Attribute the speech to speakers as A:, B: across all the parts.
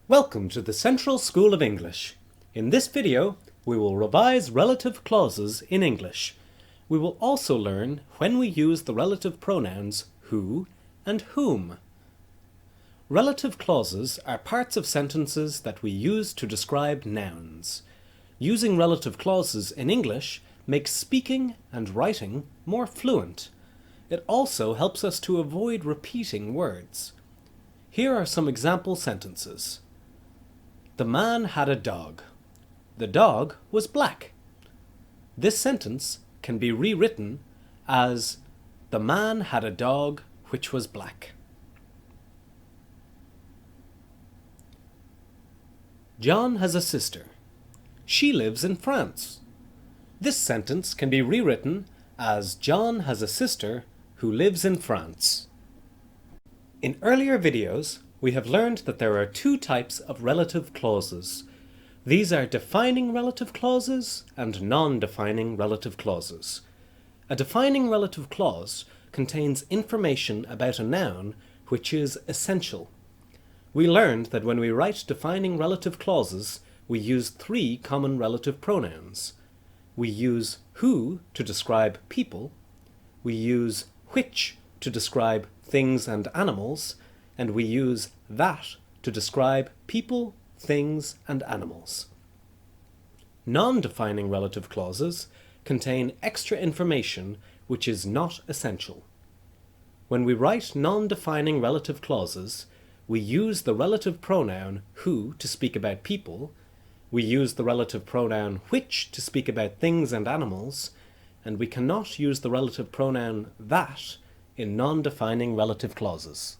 A: Welcome to the Central School of English. In this video, we will revise relative clauses in English. We will also learn when we use the relative pronouns who and whom. Relative clauses are parts of sentences that we use to describe nouns. Using relative clauses in English makes speaking and writing more fluent. It also helps us to avoid repeating words. Here are some example sentences. The man had a dog. The dog was black. This sentence can be rewritten as the man had a dog which was black. John has a sister. She lives in France. This sentence can be rewritten as John has a sister who lives in France. In earlier videos, we have learned that there are two types of relative clauses. These are defining relative clauses and non-defining relative clauses. A defining relative clause contains information about a noun which is essential. We learned that when we write defining relative clauses, we use three common relative pronouns. We use who to describe people, we use which to describe things and animals, and we use that to describe people, things, and animals. Non-defining relative clauses contain extra information which is not essential. When we write non-defining relative clauses, we use the relative pronoun who to speak about people, we use the relative pronoun which to speak about things and animals, and we cannot use the relative pronoun that in non-defining relative clauses.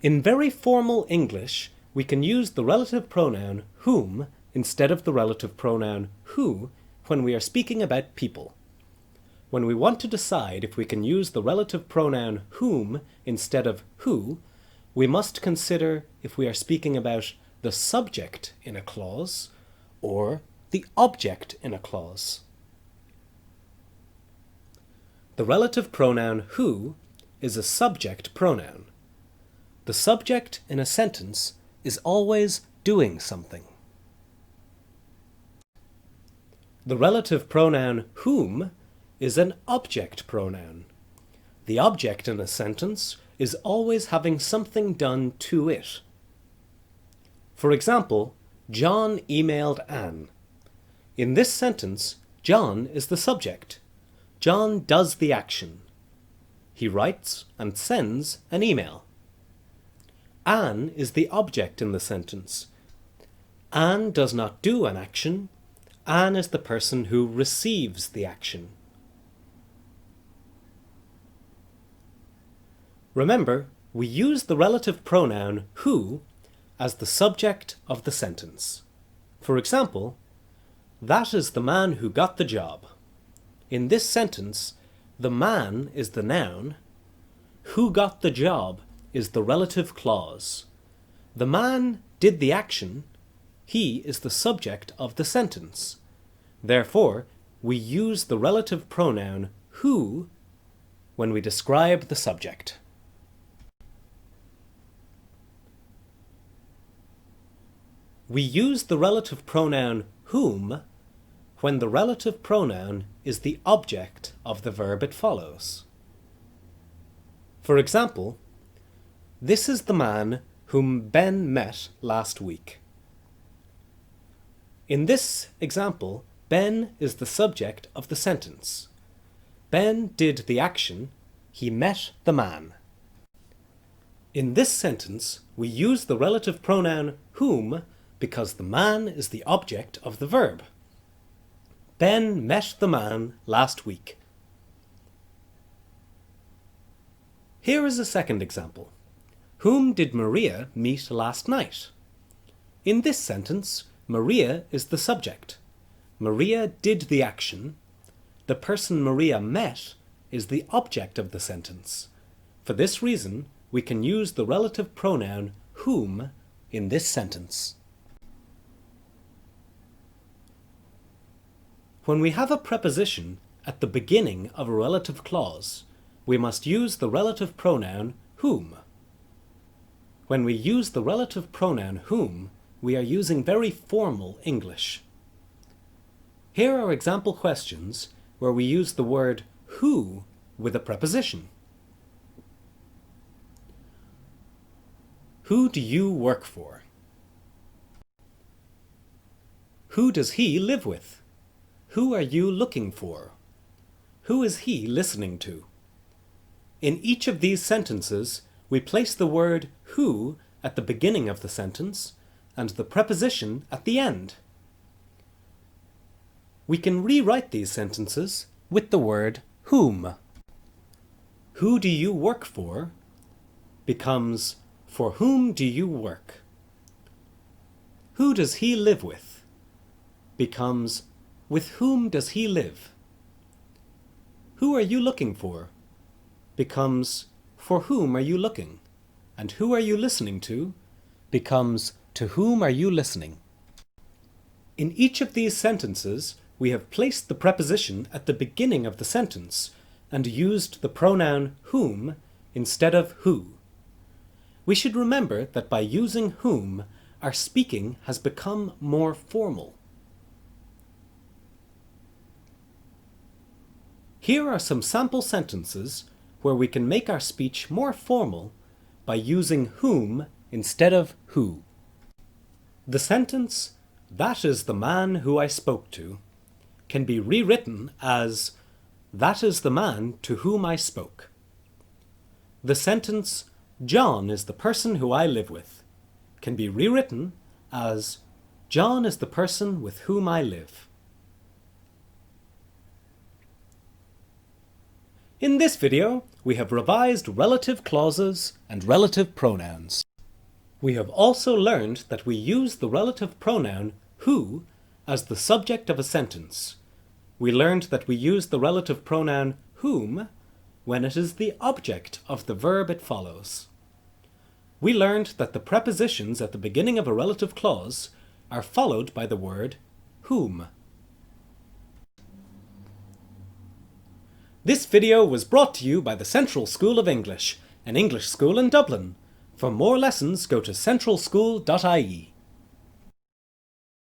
A: In very formal English, we can use the relative pronoun whom instead of the relative pronoun who when we are speaking about people. When we want to decide if we can use the relative pronoun whom instead of who, we must consider if we are speaking about the subject in a clause or the object in a clause. The relative pronoun who is a subject pronoun. The subject in a sentence is always doing something. The relative pronoun whom is an object pronoun. The object in a sentence is always having something done to it. For example, John emailed Anne. In this sentence, John is the subject. John does the action. He writes and sends an email. Anne is the object in the sentence. Anne does not do an action. Anne is the person who receives the action. Remember, we use the relative pronoun who as the subject of the sentence. For example, that is the man who got the job. In this sentence, the man is the noun. Who got the job is the relative clause. The man did the action. He is the subject of the sentence. Therefore, we use the relative pronoun who when we describe the subject. We use the relative pronoun whom when the relative pronoun is the object of the verb it follows. For example, this is the man whom Ben met last week. In this example, Ben is the subject of the sentence. Ben did the action, he met the man. In this sentence, we use the relative pronoun whom because the man is the object of the verb. Ben met the man last week. Here is a second example. Whom did Maria meet last night? In this sentence, Maria is the subject. Maria did the action. The person Maria met is the object of the sentence. For this reason, we can use the relative pronoun whom in this sentence. When we have a preposition at the beginning of a relative clause, we must use the relative pronoun whom. When we use the relative pronoun whom, we are using very formal English. Here are example questions where we use the word who with a preposition. Who do you work for? Who does he live with? Who are you looking for? Who is he listening to? In each of these sentences, we place the word who at the beginning of the sentence and the preposition at the end. We can rewrite these sentences with the word whom. Who do you work for becomes for whom do you work? Who does he live with becomes with whom does he live? Who are you looking for becomes for whom are you looking? And who are you listening to becomes to whom are you listening? In each of these sentences, we have placed the preposition at the beginning of the sentence and used the pronoun whom instead of who. We should remember that by using whom, our speaking has become more formal. Here are some sample sentences where we can make our speech more formal by using whom instead of who. The sentence, "That is the man who I spoke to," can be rewritten as, "That is the man to whom I spoke." The sentence, "John is the person who I live with," can be rewritten as, "John is the person with whom I live." In this video, we have revised relative clauses and relative pronouns. We have also learned that we use the relative pronoun who as the subject of a sentence. We learned that we use the relative pronoun whom when it is the object of the verb it follows. We learned that the prepositions at the beginning of a relative clause are followed by the word whom. This video was brought to you by the Central School of English, an English school in Dublin. For more lessons, go to centralschool.ie.